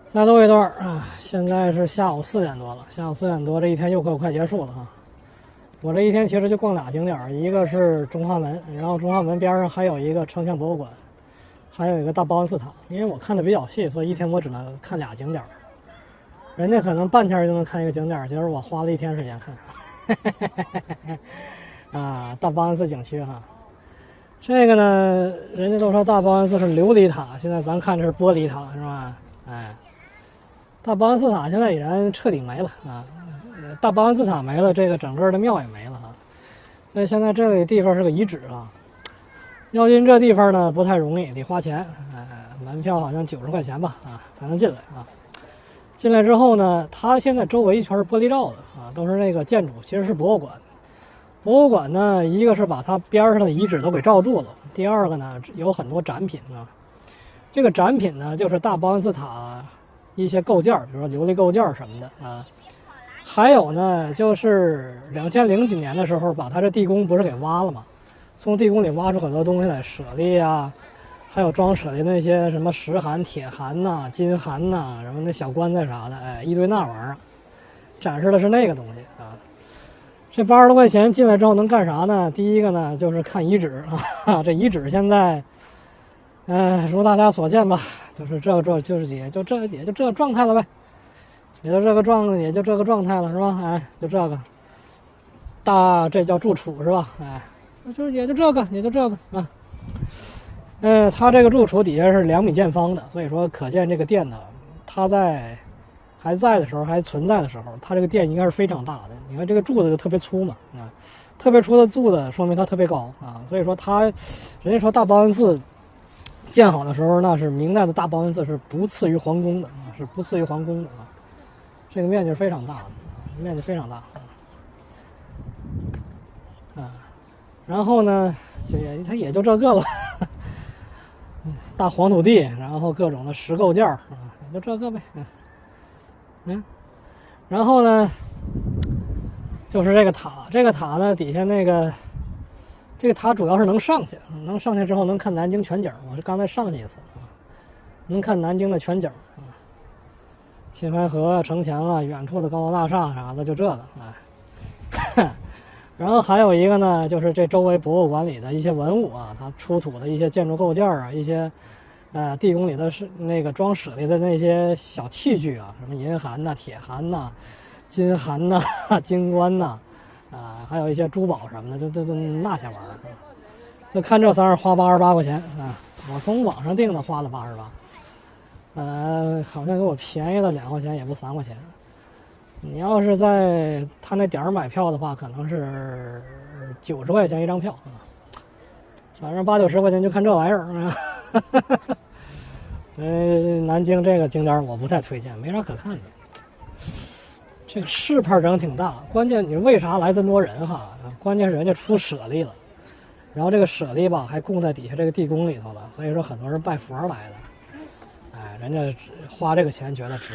再录一段啊！现在是下午4点多了，下午4点多，这一天又快结束了哈。我这一天其实就逛俩景点，一个是中华门，然后中华门边上还有一个城乡博物馆，还有一个大报恩寺塔。因为我看的比较细，所以一天我只能看俩景点。人家可能半天就能看一个景点，就是我花了1天时间看。啊，大报恩寺景区哈。这个呢，人家都说大报恩寺是琉璃塔，现在咱看这是玻璃塔，是吧？哎。大报恩寺塔现在已然彻底没了啊！大报恩寺塔没了，这个整个的庙也没了啊！所以现在这个地方是个遗址啊。要进这地方呢不太容易，得花钱，门票好像90块钱吧啊，才能进来啊。进来之后呢，它现在周围一圈是玻璃罩的啊，都是那个建筑，其实是博物馆。博物馆呢，一个是把它边上的遗址都给罩住了，第二个呢有很多展品啊。这个展品呢，就是大报恩寺塔一些构件，比如说琉璃构件什么的啊，还有呢，就是2000几年的时候，把它这地宫不是给挖了吗？从地宫里挖出很多东西来，舍利啊，还有装舍利那些什么石函、铁函呐、金函呐，什么那小棺材啥的，哎，一堆那玩意儿，展示的是那个东西啊。这80多块钱进来之后能干啥呢？第一个呢，就是看遗址啊，这遗址现在。如大家所见吧，就是也就这状态了呗，也就这个状态了是吧？哎，就这个这叫住处是吧？哎，也就这个啊。它这个住处底下是2米见方的，所以说可见这个殿呢，它还在的时候，还存在的时候，它这个殿应该是非常大的。你看这个柱子就特别粗嘛，啊，特别粗的柱子说明它特别高啊，所以说人家说大报恩寺建好的时候，那是明代的大报恩寺是不次于皇宫的啊，是不次于皇宫的啊。这个面积非常大的，面积非常大啊。然后呢，它也就这个了，大黄土地，然后各种的石构件啊，也就这个呗。然后呢，就是这个塔呢底下那个。这个塔主要是能上去之后能看南京全景。我是刚才上去一次啊，能看南京的全景啊，秦淮河、城墙啊，远处的高楼大厦啥的，就这个啊。然后还有一个呢，就是这周围博物馆里的一些文物啊，它出土的一些建筑构件啊，一些地宫里的是那个装舍利的那些小器具啊，什么银函呐、铁函呐、金函呐、金冠呐。还有一些珠宝什么的，就那些玩意儿，就看这花88块钱啊！我从网上订的，花了88，好像给我便宜了2块钱，也不3块钱。你要是在他那点儿买票的话，可能是90块钱一张票啊，反正80、90块钱就看这玩意儿啊。南京这个景点我不太推荐，没啥可看的。这个市派整挺大，关键你为啥来这么多人哈？关键是人家出舍利了，然后这个舍利吧还供在底下这个地宫里头了，所以说很多人拜佛来的。人家花这个钱觉得值，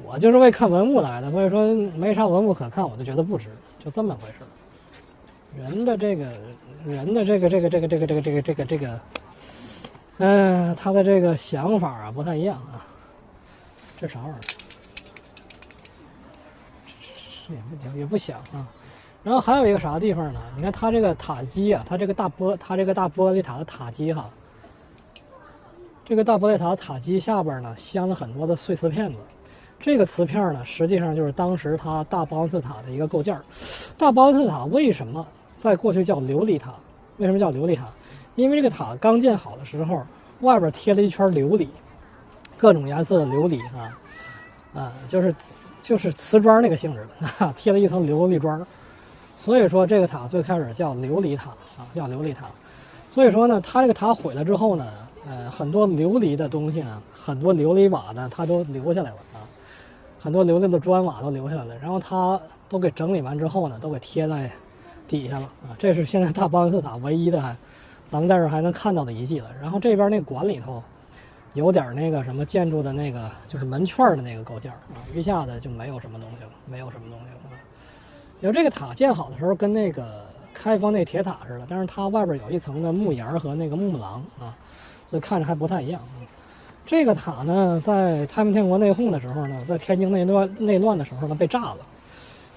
我就是为看文物来的，所以说没啥文物可看，我就觉得不值，就这么回事。人的这个，他的这个想法啊不太一样啊。这啥玩意儿？也不响啊。然后还有一个啥地方呢？你看它这个塔基啊，它这个大玻璃塔的塔基哈，这个大玻璃塔的塔基下边呢镶了很多的碎瓷片子。这个瓷片呢，实际上就是当时它大报恩寺塔的一个构件。大报恩寺塔为什么在过去叫琉璃塔？为什么叫琉璃塔？因为这个塔刚建好的时候，外边贴了一圈琉璃，各种颜色的琉璃就是瓷砖那个性质的，贴了一层琉璃砖，所以说这个塔最开始叫琉璃塔啊，叫琉璃塔。所以说呢，它这个塔毁了之后呢，很多琉璃的东西呢，很多琉璃瓦呢，它都留下来了啊，很多琉璃的砖瓦都留下来了，然后它都给整理完之后呢，都给贴在底下了啊。这是现在大报恩寺塔唯一的咱们在这儿还能看到的遗迹了。然后这边那馆里头。有点那个什么建筑的那个，就是门券的那个构件啊，余下的就没有什么东西了，有这个塔建好的时候跟那个开封那铁塔似的，但是它外边有一层的木檐和那个木廊啊，所以看着还不太一样。这个塔呢，在太平天国内讧的时候呢，在天津内乱的时候呢，被炸了。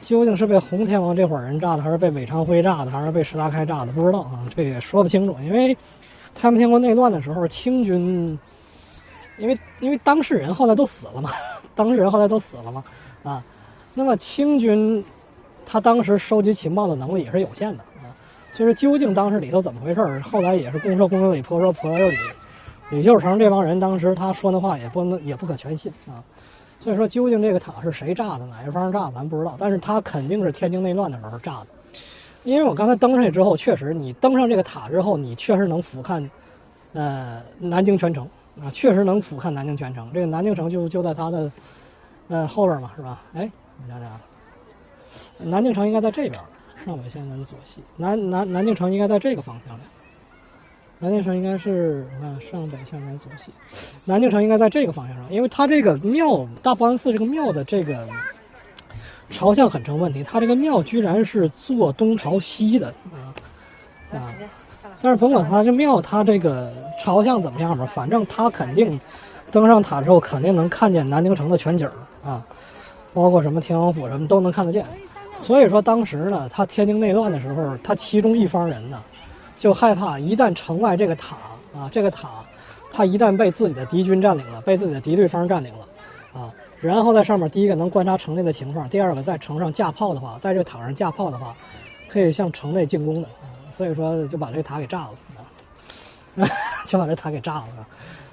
究竟是被洪天王这伙人炸的，还是被韦昌辉炸的，还是被石达开炸的，不知道啊，这也说不清楚。因为太平天国内乱的时候，清军，因为当事人后来都死了嘛，啊，那么清军他当时收集情报的能力也是有限的啊，所以说究竟当时里头怎么回事，后来也是公说公有理，婆说婆有理。李秀成这帮人当时他说的话也不可全信啊。所以说，究竟这个塔是谁炸的，哪一方炸的，咱不知道。但是它肯定是天津内乱的时候炸的，因为我刚才登上去之后，确实你登上这个塔之后，你确实能俯瞰，南京全城啊，确实能俯瞰南京全城。这个南京城就在它的后边嘛，是吧？哎，我想想，南京城应该在这边，上北下南左西，南京城应该在这个方向的。南京城应该是上北下南左西，南京城应该在这个方向上，因为它这个庙大报恩寺这个庙的这个朝向很成问题，它这个庙居然是坐东朝西的啊！但是甭管它这庙它这个朝向怎么样吧，反正它肯定登上塔之后肯定能看见南京城的全景啊，包括什么天王府什么都能看得见。所以说当时呢，他天津内乱的时候，他其中一方人呢。就害怕一旦城外这个塔啊，它一旦被自己的敌军占领了，被自己的敌对方占领了啊，然后在上面第一个能观察城内的情况，第二个在城上架炮的话，在这个塔上架炮的话，可以向城内进攻的啊，所以说就把这个塔给炸了啊，就把这塔给炸了啊，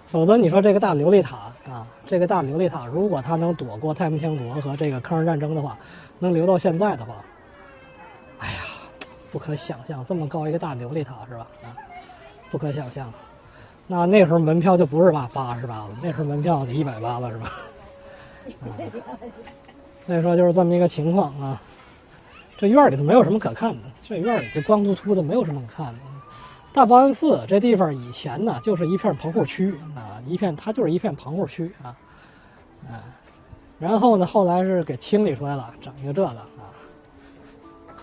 否则你说这个大琉璃塔啊，这个大琉璃塔如果它能躲过太平天国和这个抗日战争的话，能留到现在的话，哎呀。不可想象，这么高一个大琉璃塔是吧？啊，不可想象。那时候门票就不是88了，那时候门票得180了是吧？啊，所以说就是这么一个情况啊。这院里头没有什么可看的，这院里就光秃秃的，没有什么可看的。大报恩寺这地方以前呢就是一片棚户区啊，它就是一片棚户区啊，然后呢后来是给清理出来了，整一个这个啊。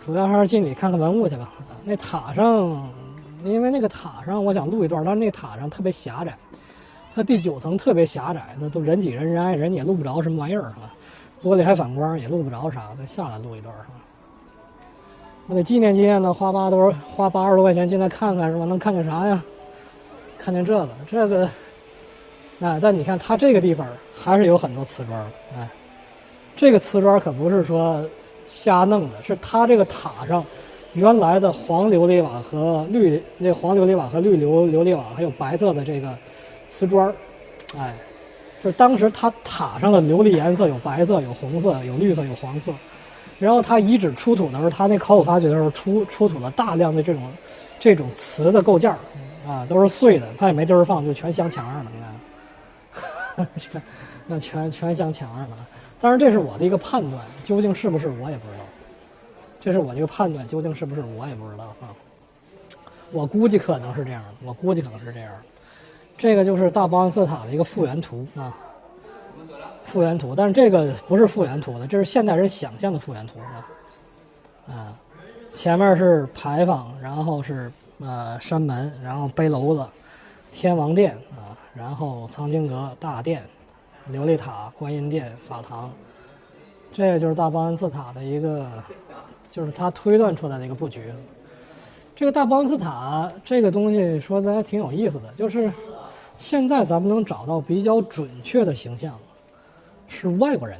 主要还是进里看看文物去吧。那塔上，因为那个塔上我想录一段，但是那个塔上特别狭窄，它第9层特别狭窄，那都人挤人人挨人，也录不着什么玩意儿啊。玻璃还反光，也录不着啥，再下来录一段啊。我得纪念纪念呢，花80多块钱进来看看是吧？能看见啥呀？看见这个，但你看它这个地方还是有很多瓷砖，这个瓷砖可不是说。瞎弄的，是它这个塔上原来的黄琉璃瓦和绿琉璃瓦，还有白色的这个瓷砖，就是当时它塔上的琉璃颜色有白色、有红色、有绿色、有黄色，然后它遗址出土的时候，它那考古发掘的时候出土了大量的这种瓷的构件啊，都是碎的，它也没地儿放，就全镶墙上了，你看，全镶墙上了。当然，这是我的一个判断，究竟是不是我也不知道。这是我的一个判断，究竟是不是我也不知道啊。我估计可能是这样的，这个就是大报恩寺塔的一个复原图啊，复原图。但是这个不是复原图的，这是现代人想象的复原图啊。前面是牌坊，然后是山门，然后碑楼子、天王殿啊，然后藏经阁、大殿。琉璃塔、观音殿、法堂，这个就是大报恩寺塔的一个，就是他推断出来的一个布局。这个大报恩寺塔这个东西说的还挺有意思的，就是现在咱们能找到比较准确的形象，是外国人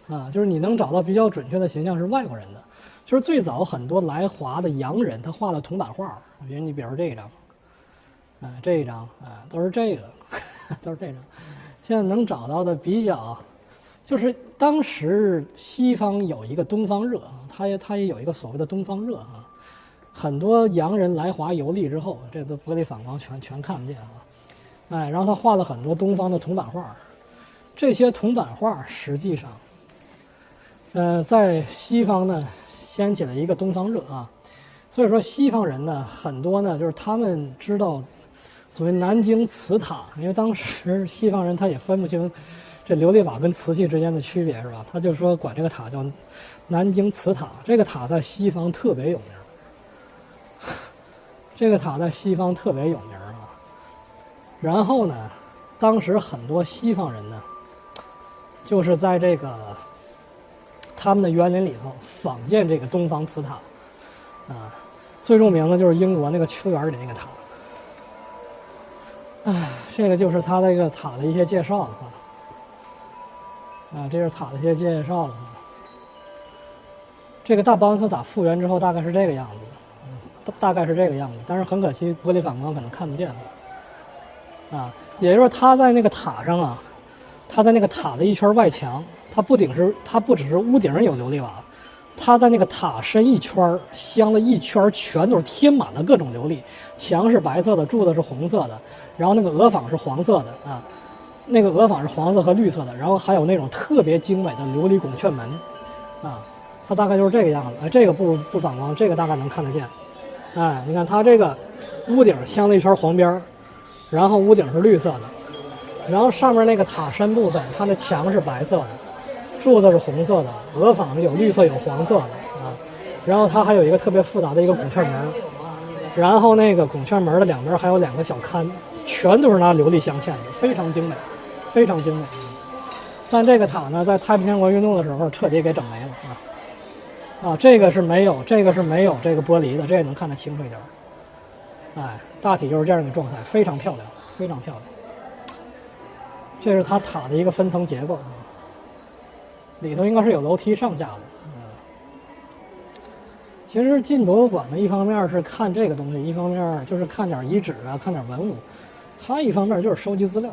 的，就是你能找到比较准确的形象是外国人的，就是最早很多来华的洋人他画的铜版画，比如这一张，这一张都是这个。都是这种，现在能找到的比较，就是当时西方有一个东方热啊，它也有一个所谓的东方热啊，很多洋人来华游历之后，这都玻璃反光全看不见啊，然后他画了很多东方的铜版画，这些铜版画实际上，在西方呢掀起了一个东方热啊，所以说西方人呢很多呢就是他们知道。所谓南京瓷塔，因为当时西方人他也分不清这琉璃瓦跟瓷器之间的区别，是吧？他就说管这个塔叫南京瓷塔。这个塔在西方特别有名，这个塔在西方特别有名然后呢，当时很多西方人呢，就是在这个他们的园林里头仿建这个东方瓷塔，啊，最著名的就是英国那个秋园里那个塔。这个就是它这个塔的一些介绍了这是塔的一些介绍了这个大报恩寺塔复原之后大概是这个样子，大概是这个样子，但是很可惜玻璃反光可能看不见了。也就是说它在那个塔上啊，它在那个塔的一圈外墙，它不只是屋顶有琉璃瓦，它在那个塔身一圈镶了一圈，全都是贴满了各种琉璃，墙是白色的，柱子是红色的，然后那个额坊是黄色的那个额坊是黄色和绿色的，然后还有那种特别精美的琉璃拱券门它大概就是这个样子。这个不反光，这个大概能看得见。你看它这个屋顶镶了一圈黄边，然后屋顶是绿色的，然后上面那个塔身部分，它的墙是白色的，柱子是红色的，额坊有绿色有黄色的然后它还有一个特别复杂的一个拱券门，然后那个拱券门的两边还有2个小龛，全都是拿琉璃镶嵌的，非常精美，非常精美。但这个塔呢，在太平天国运动的时候彻底给整没了这个是没有这个玻璃的，这个能看得清楚一点。大体就是这样的状态，非常漂亮，非常漂亮。这是它塔的一个分层结构里头应该是有楼梯上下的。其实进博物馆呢，一方面是看这个东西，一方面就是看点遗址看点文物，还一方面就是收集资料。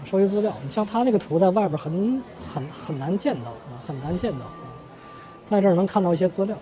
收集资料，你像它那个图在外边很难见到很难见到，在这儿能看到一些资料。